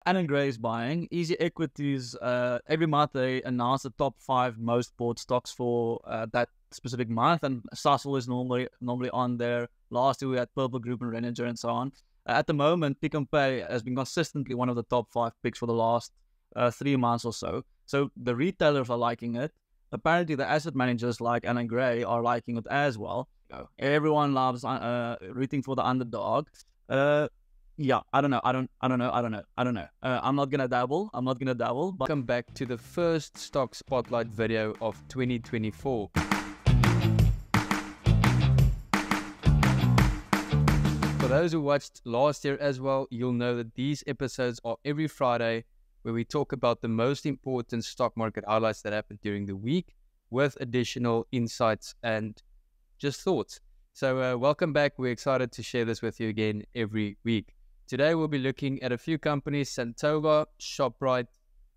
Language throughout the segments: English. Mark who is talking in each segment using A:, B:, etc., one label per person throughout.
A: Alan Gray is buying. Easy Equities, every month they announce the top 5 most bought stocks for that specific month, and Sasol is normally on there. Last year we had Purple Group and Renager and so on. At the moment, Pick and Pay has been consistently one of the top 5 picks for the last 3 months or so. So the retailers are liking it. Apparently, the asset managers like Alan Gray are liking it as well. Everyone loves rooting for the underdog. Yeah, I don't know. I'm not gonna dabble. But
B: Welcome back to the first stock spotlight video of 2024. For those who watched last year as well, you'll know that these episodes are every Friday, where we talk about the most important stock market highlights that happened during the week with additional insights and just thoughts. So welcome back. We're excited to share this with you again every week. Today we'll be looking at a few companies: Santova, Shoprite,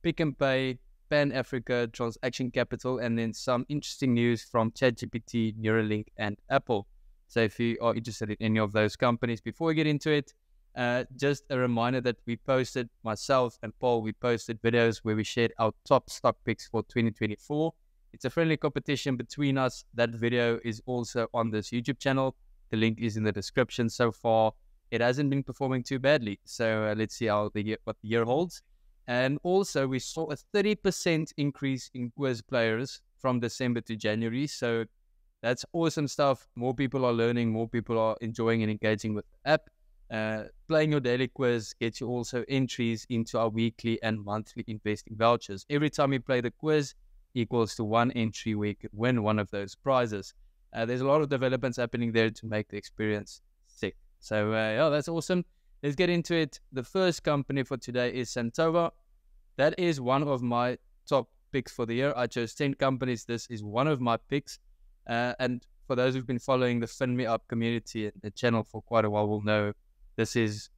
B: Pick and Pay, Pan Africa, Transaction Capital, and then some interesting news from ChatGPT, Neuralink, and Apple. So if you are interested in any of those companies, before we get into it, just a reminder that myself and Paul, we posted videos where we shared our top stock picks for 2024. It's a friendly competition between us. That video is also on this YouTube channel. The link is in the description. So far, it hasn't been performing too badly. So let's see what the year holds. And also, we saw a 30% increase in quiz players from December to January. So that's awesome stuff. More people are learning. More people are enjoying and engaging with the app. Playing your daily quiz gets you also entries into our weekly and monthly investing vouchers. Every time you play the quiz equals to 1 entry where you could win one of those prizes. There's a lot of developments happening there to make the experience sick. So yeah, that's awesome. Let's get into it. The first company for today is Santova. That is one of my top picks for the year. I chose 10 companies. This is one of my picks. And for those who've been following the FinMeUp community and the channel for quite a while will know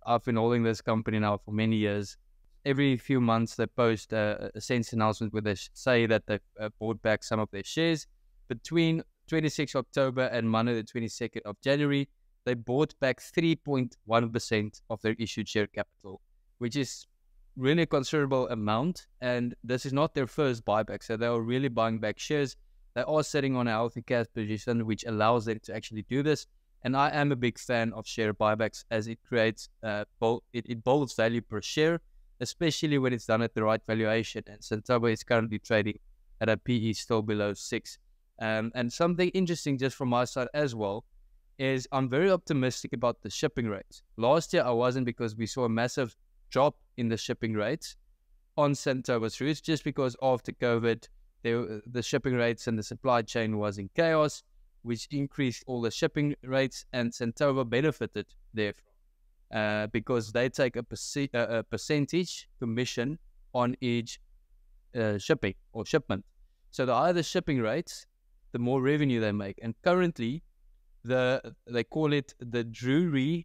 B: I've been holding this company now for many years. Every few months they post a SENS announcement where they say that they've bought back some of their shares. Between 26 October and Monday the 22nd of January, they bought back 3.1% of their issued share capital, which is really a considerable amount. And this is not their first buyback, so they are really buying back shares. They are sitting on a healthy cash position, which allows them to actually do this. And I am a big fan of share buybacks, as it creates it builds value per share, especially when it's done at the right valuation. And Santova is currently trading at a PE still below 6. And something interesting just from my side as well is I'm very optimistic about the shipping rates. Last year I wasn't, because we saw a massive drop in the shipping rates on Santova's routes, just because after COVID, the shipping rates and the supply chain was in chaos, which increased all the shipping rates, and Santova benefited therefrom because they take a percentage commission on each shipping or shipment. So the higher the shipping rates, the more revenue they make. And currently, they call it the Drewry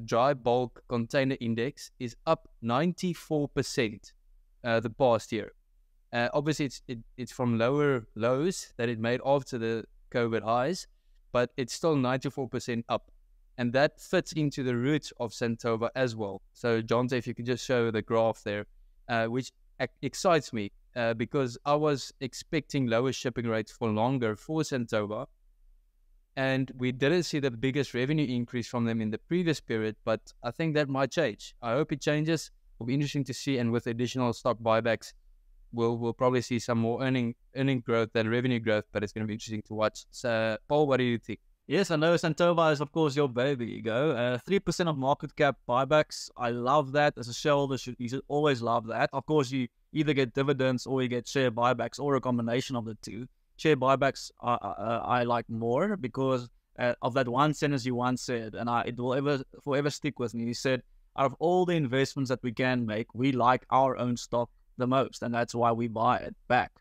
B: Dry Bulk Container Index is up 94% the past year. Obviously, it's from lower lows that it made after the COVID highs, but it's still 94% up. And that fits into the roots of Santova as well. So, Jonte, if you could just show the graph there, which excites me because I was expecting lower shipping rates for longer for Santova. And we didn't see the biggest revenue increase from them in the previous period, but I think that might change. I hope it changes. It'll be interesting to see. And with additional stock buybacks, we'll probably see some more earning growth than revenue growth, but it's going to be interesting to watch. So, Paul, what do you think?
A: yes, I know Santova is, of course, your baby, Higgo. 3% of market cap buybacks. I love that. As a shareholder, you should always love that. Of course, you either get dividends or you get share buybacks, or a combination of the two. Share buybacks I like more because of that one sentence you once said, and it will forever stick with me. You said, out of all the investments that we can make, we like our own stock the most, and that's why we buy it back.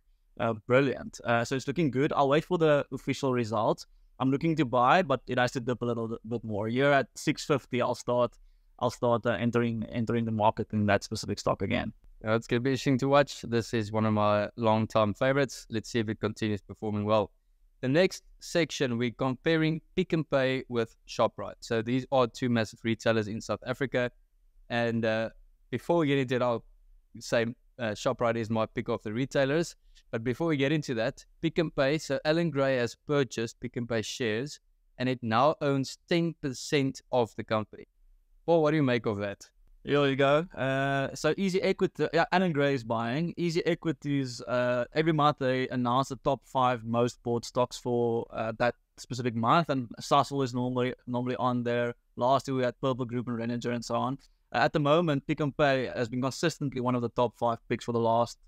A: Brilliant. So it's looking good. I'll wait for the official results. I'm looking to buy, but it has to dip a little bit more. You're at 650. I'll start entering the market in that specific stock again.
B: It's going to be interesting to watch. This is one of my long-time favorites. Let's see if it continues performing well. The next section, we're comparing Pick and Pay with Shoprite. So these are two massive retailers in South Africa. And before we get into it, I'll say ShopRite is my pick of the retailers. But before we get into that, Pick n Pay. So Alan Gray has purchased Pick n Pay shares, and it now owns 10% of the company. Well, what do you make of that?
A: Here you go. So Easy Equity, yeah, Alan Gray is buying. Easy Equities, every month they announce the top 5 most bought stocks for that specific month, and Sasol is normally on there. Last year we had Purple Group and Reninger and so on. At the moment, Pick n Pay has been consistently one of the top 5 picks for the last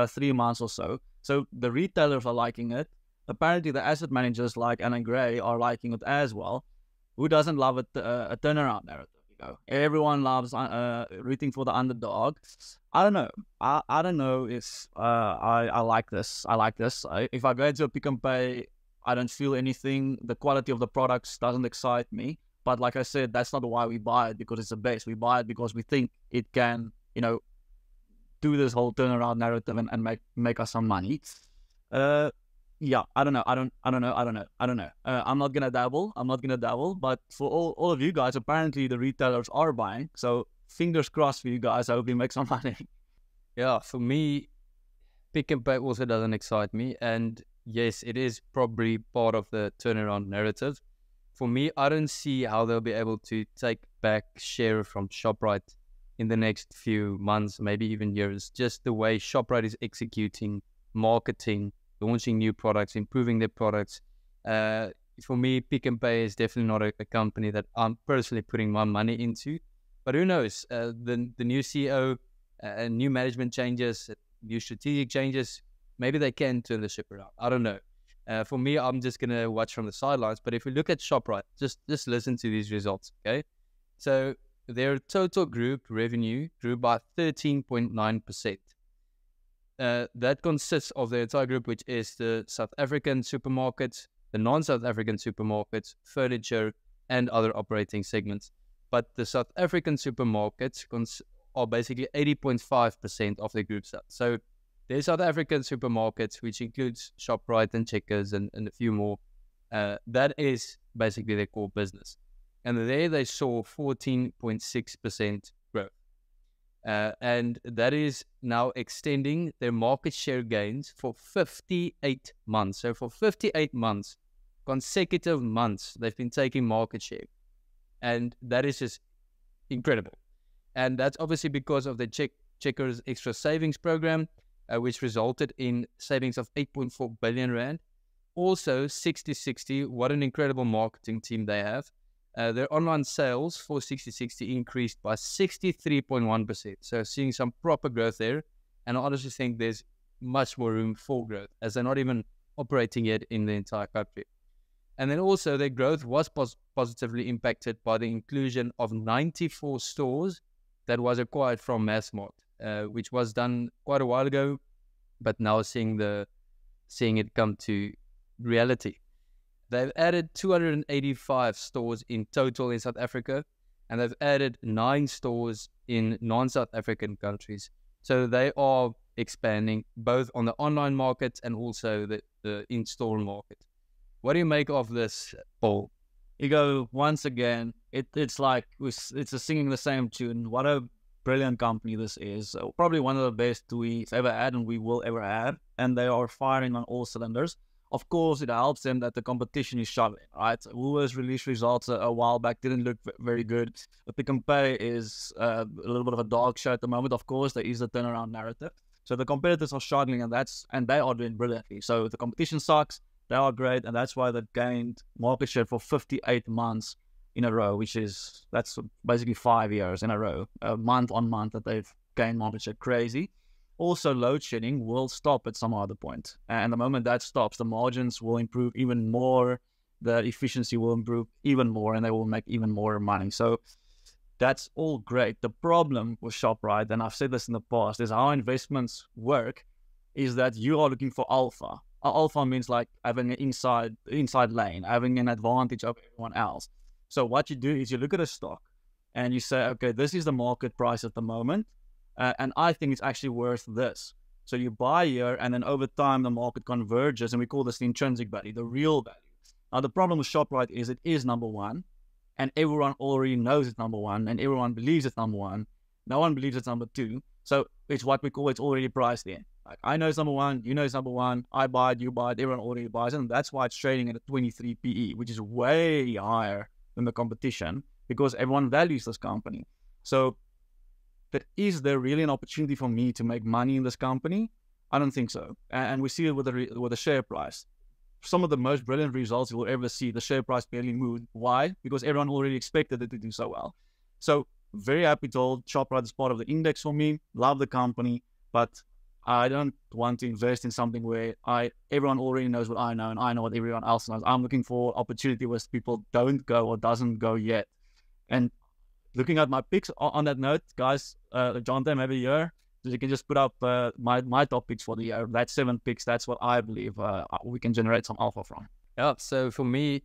A: 3 months or so. So the retailers are liking it. Apparently the asset managers like Alan Gray are liking it as well. Who doesn't love it, a turnaround narrative? Everyone loves rooting for the underdog. I don't know. I don't know if I like this. If I go into a Pick n Pay, I don't feel anything. The quality of the products doesn't excite me. But like I said, that's not why we buy it, because it's a base. We buy it because we think it can, do this whole turnaround narrative and make us some money. Yeah, I don't know. I'm not gonna dabble. But for all of you guys, apparently the retailers are buying. So fingers crossed for you guys. I hope you make some money.
B: Yeah, for me, Pick n Pay also doesn't excite me. And yes, it is probably part of the turnaround narrative. For me, I don't see how they'll be able to take back share from ShopRite in the next few months, maybe even years. Just the way ShopRite is executing, marketing, launching new products, improving their products. For me, Pick n Pay is definitely not a company that I'm personally putting my money into. But who knows? The new CEO, new management changes, new strategic changes, maybe they can turn the ship around. I don't know. For me, I'm just going to watch from the sidelines. But if we look at ShopRite, just listen to these results, okay? So their total group revenue grew by 13.9%. That consists of the entire group, which is the South African supermarkets, the non-South African supermarkets, furniture, and other operating segments. But the South African supermarkets are basically 80.5% of the group sales. So there's South African supermarkets, which includes ShopRite and Checkers and a few more. That is basically their core business. And there they saw 14.6% growth. And that is now extending their market share gains for 58 months. So for 58 months, consecutive months, they've been taking market share. And that is just incredible. And that's obviously because of the Checkers Extra Savings Program, which resulted in savings of 8.4 billion Rand. Also, 60/60, what an incredible marketing team they have. Their online sales for 60/60 increased by 63.1%. So seeing some proper growth there. And I honestly think there's much more room for growth, as they're not even operating yet in the entire country. And then also their growth was positively impacted by the inclusion of 94 stores that was acquired from Massmart, which was done quite a while ago, but now seeing it come to reality. They've added 285 stores in total in South Africa, and they've added 9 stores in non-South African countries. So they are expanding both on the online market and also the in-store market. What do you make of this, Paul?
A: You go, once again, it's like it's singing the same tune. What a brilliant company this is. Probably one of the best we've ever had and we will ever have. And they are firing on all cylinders. Of course, it helps them that the competition is struggling, right? Woolworths released results a while back, didn't look very good. Pick n Pay is a little bit of a dog show at the moment. Of course, there is a turnaround narrative. So the competitors are struggling, and they are doing brilliantly. So the competition sucks. They are great, and that's why they've gained market share for 58 months in a row, that's basically 5 years in a row, month on month that they've gained market share. Crazy. Also, load shedding will stop at some other point. And the moment that stops, the margins will improve even more, the efficiency will improve even more, and they will make even more money. So that's all great. The problem with ShopRite, and I've said this in the past, is how investments work, is that you are looking for alpha. Alpha means like having an inside lane, having an advantage over everyone else. So what you do is you look at a stock and you say, okay, this is the market price at the moment. And I think it's actually worth this. So you buy here, and then over time, the market converges, and we call this the intrinsic value, the real value. Now, the problem with ShopRite is it is number one, and everyone already knows it's number one, and everyone believes it's number one. No one believes it's number 2. So it's what we call it's already priced in. Like, I know it's number 1, you know it's number 1, I buy it, you buy it, everyone already buys it. And that's why it's trading at a 23 PE, which is way higher than the competition because everyone values this company. So is there really an opportunity for me to make money in this company? I don't think so. And we see it with the share price. Some of the most brilliant results you will ever see, the share price barely moved. Why? Because everyone already expected it to do so well. So very happy to hold ShopRite as part of the index for me. Love the company, but I don't want to invest in something where everyone already knows what I know and I know what everyone else knows. I'm looking for opportunity where people don't go or doesn't go yet. And looking at my picks on that note, guys, Jonathan, maybe here, so you can just put up my top picks for the year. That's 7 picks. That's what I believe we can generate some alpha from.
B: Yeah. So for me,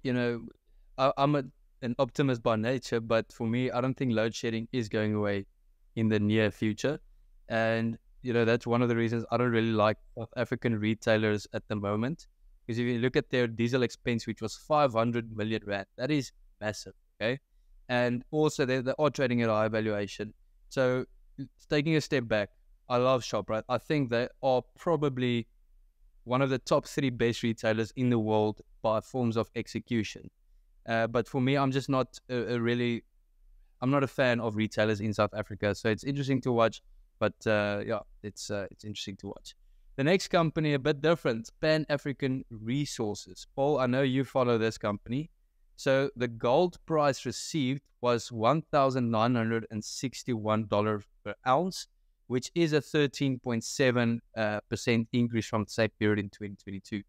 B: I'm an optimist by nature, but for me, I don't think load shedding is going away in the near future. And, that's one of the reasons I don't really like South African retailers at the moment. Because if you look at their diesel expense, which was 500 million rand, that is massive. Okay. And also they are trading at a high valuation. So taking a step back, I love ShopRite. I think they are probably one of the top 3 best retailers in the world by forms of execution. But for me, I'm just not I'm not a fan of retailers in South Africa. So it's interesting to watch. But it's interesting to watch. The next company, a bit different, Pan-African Resources. Paul, I know you follow this company. So the gold price received was $1,961 per ounce, which is a 13.7% increase from the same period in 2022.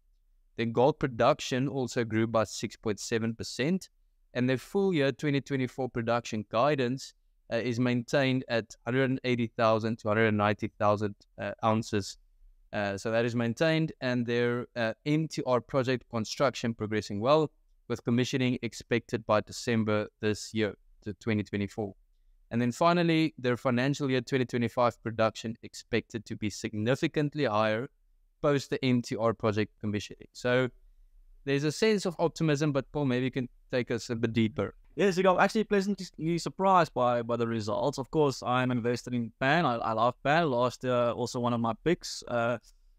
B: Then gold production also grew by 6.7%, and their full year 2024 production guidance is maintained at 180,000 to 190,000 ounces. So that is maintained, and their MTR project construction progressing well, with commissioning expected by December this year, to 2024. And then finally, their financial year 2025 production expected to be significantly higher post the MTR project commissioning. So there's a sense of optimism, but Paul, maybe you can take us a bit deeper.
A: Yes, I'm actually pleasantly surprised by the results. Of course, I'm invested in Pan. I love Pan. Last year, also one of my picks.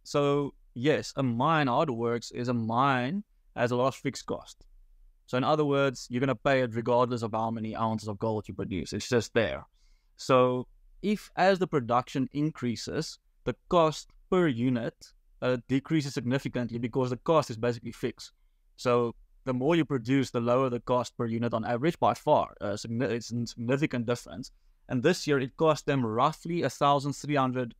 A: So yes, a mine, how it works is a mine has a lot of fixed cost. So in other words, you're going to pay it regardless of how many ounces of gold you produce. It's just there. So as the production increases, the cost per unit decreases significantly because the cost is basically fixed. So the more you produce, the lower the cost per unit on average by far. It's a significant difference. And this year, it cost them roughly $1,300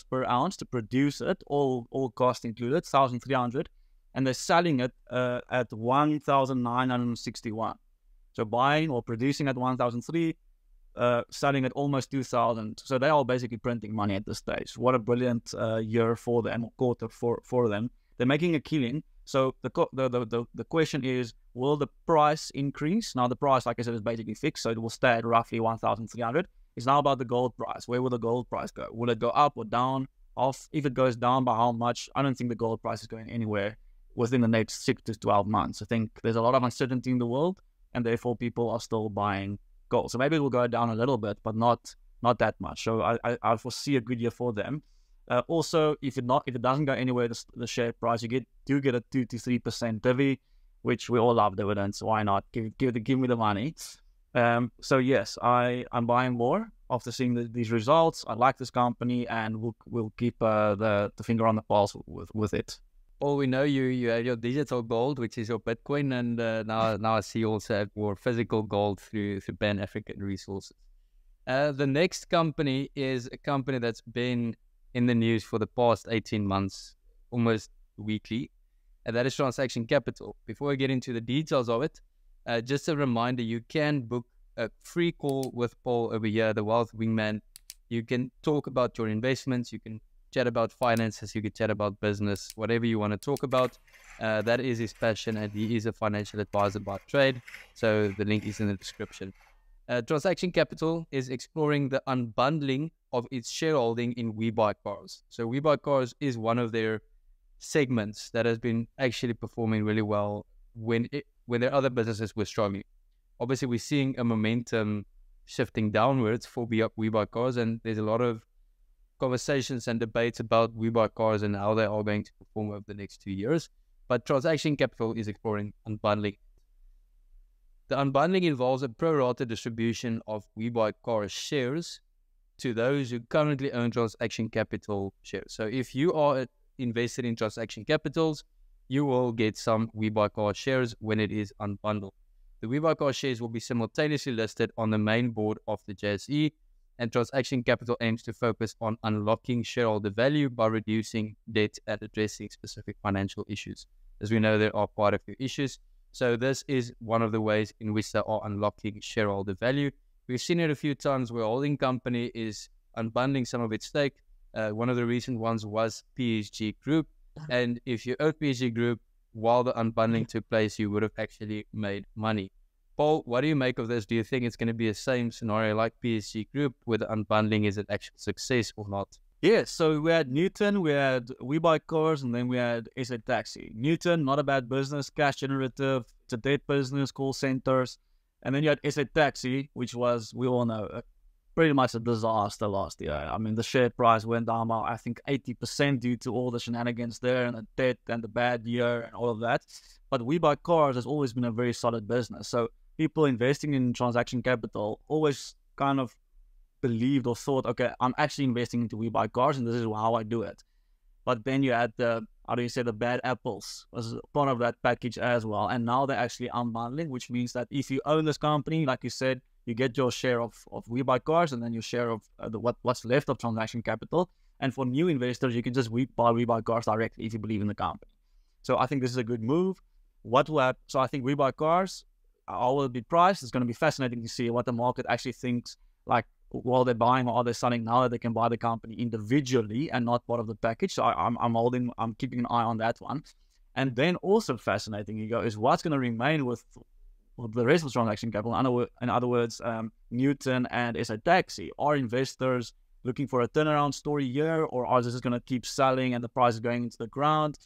A: per ounce to produce it, all cost included, 1,300. And they're selling it at 1,961. So buying or producing at 1,003, selling at almost 2,000. So they are basically printing money at this stage. What a brilliant year for them, or quarter for them. They're making a killing. So the question is, will the price increase? Now the price, like I said, is basically fixed, so it will stay at roughly 1,300. It's now about the gold price. Where will the gold price go? Will it go up or down? If it goes down, by how much? I don't think the gold price is going anywhere within the next 6 to 12 months. I think there's a lot of uncertainty in the world, and therefore people are still buying gold. So maybe it will go down a little bit, but not that much. So I foresee a good year for them. Also, if it doesn't go anywhere, the share price, you do get a 2 to 3% divvy, which we all love dividends. Why not? Give me the money. So yes, I'm buying more after seeing these results. I like this company, and we'll keep the finger on the pulse with it.
B: Well, we know you have your digital gold, which is your Bitcoin, and now I see you also have more physical gold through Pan-African Resources. The next company is a company that's been in the news for the past 18 months, almost weekly, and that is Transaction Capital. Before I get into the details of it, just a reminder, you can book a free call with Paul over here, the Wealth Wingman. You can talk about your investments, you can chat about finances, you can chat about business, whatever you want to talk about. That is his passion, and he is a financial advisor by trade. So the link is in the description. Transaction Capital is exploring the unbundling of its shareholding in WeBuyCars. So WeBuyCars is one of their segments that has been actually performing really well when their other businesses were struggling. Obviously, we're seeing a momentum shifting downwards for WeBuyCars, and there's a lot of conversations and debates about WeBuyCars and how they are going to perform over the next 2 years. But Transaction Capital is exploring unbundling. The unbundling involves a pro rata distribution of WeBuyCars shares to those who currently own Transaction Capital shares. So if you are invested in Transaction Capitals, you will get some WeBuyCars shares when it is unbundled. The WeBuyCars shares will be simultaneously listed on the main board of the JSE, and Transaction Capital aims to focus on unlocking shareholder value by reducing debt and addressing specific financial issues. As we know, there are quite a few issues. So this is one of the ways in which they are unlocking shareholder value. We've seen it a few times where a holding company is unbundling some of its stake. One of the recent ones was PSG Group. And if you own PSG Group, while the unbundling took place, you would have actually made money. Paul, what do you make of this? Do you think it's going to be the same scenario like PSG Group, where the unbundling is an actual success or not?
A: Yeah, so we had Newton, we had WeBuyCars, and then we had SA Taxi. Newton, not a bad business, cash generative, it's a debt business, call centers. And then you had SA Taxi, which was, we all know, pretty much a disaster last year. I mean, the share price went down by, I think, 80% due to all the shenanigans there and the debt and the bad year and all of that. But WeBuyCars has always been a very solid business. So people investing in Transaction Capital always kind of believed or thought, okay, I'm actually investing into WeBuyCars and this is how I do it. But then you had the, the bad apples was part of that package as well. And now they're actually unbundling, which means that if you own this company, like you said, you get your share of WeBuyCars and then your share of what's left of Transaction Capital. And for new investors, you can just buy WeBuyCars directly if you believe in the company. So I think this is a good move. What will happen? So I think WeBuyCars, how will it be priced? It's going to be fascinating to see what the market actually thinks, like while they're buying or are they selling now that they can buy the company individually and not part of the package. So I'm keeping an eye on that one. And then also fascinating, Higgo, is what's going to remain with the rest of Transaction Capital. In other words, Newton and SA Taxi. Are investors looking for a turnaround story here, or are they just going to keep selling and the price is going into the ground?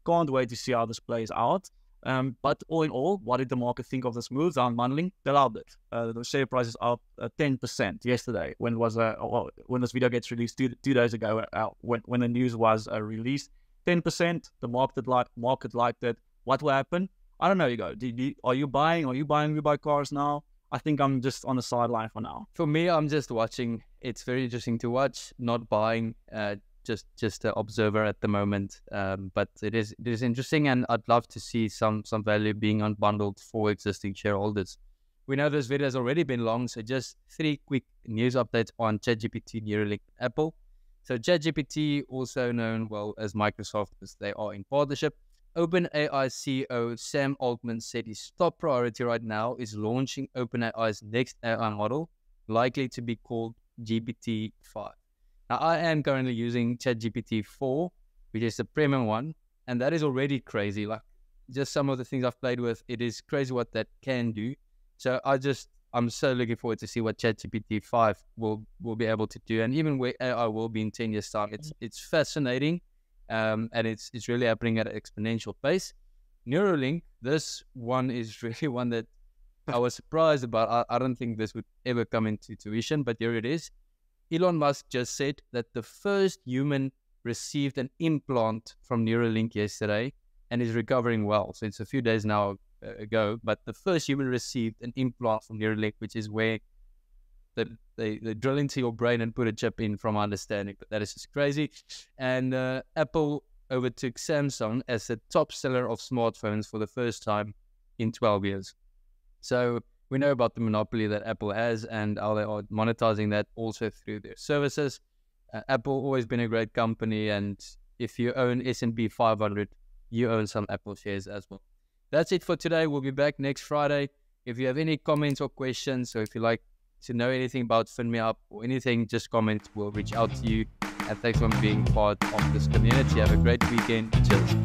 A: Can't wait to see how this plays out. But all in all, what did the market think of this move? The unbundling, they loved it. The share price is up 10% yesterday when this video gets released 2 days ago. When the news was released, 10%. The market liked it. What will happen? I don't know, Higgo. Are you buying WeBuyCars now? I think I'm just on the sideline for now.
B: For me, I'm just watching. It's very interesting to watch, not buying, just an observer at the moment. But it is interesting, and I'd love to see some value being unbundled for existing shareholders. We know this video has already been long, so just 3 quick news updates on ChatGPT, Neuralink, and Apple. So ChatGPT, also known well as Microsoft, as they are in partnership. OpenAI CEO Sam Altman said his top priority right now is launching OpenAI's next AI model, likely to be called GPT-5. Now, I am currently using ChatGPT 4, which is the premium one, and that is already crazy. Like, just some of the things I've played with, it is crazy what that can do. So I'm so looking forward to see what ChatGPT 5 will be able to do, and even where AI will be in 10 years' time. It's fascinating. And it's really happening at an exponential pace. Neuralink, this one is really one that I was surprised about. I don't think this would ever come into fruition, but here it is. Elon Musk just said that the first human received an implant from Neuralink yesterday and is recovering well. So it's a few days now ago, but the first human received an implant from Neuralink, which is where they drill into your brain and put a chip in, from my understanding. But that is just crazy. And Apple overtook Samsung as the top seller of smartphones for the first time in 12 years. So we know about the monopoly that Apple has and how they are monetizing that also through their services. Apple always been a great company, and if you own S&P 500, you own some Apple shares as well. That's it for today. We'll be back next Friday. If you have any comments or questions, or if you like to know anything about FinMeUp or anything, just comment. We'll reach out to you. And thanks for being part of this community. Have a great weekend. Cheers.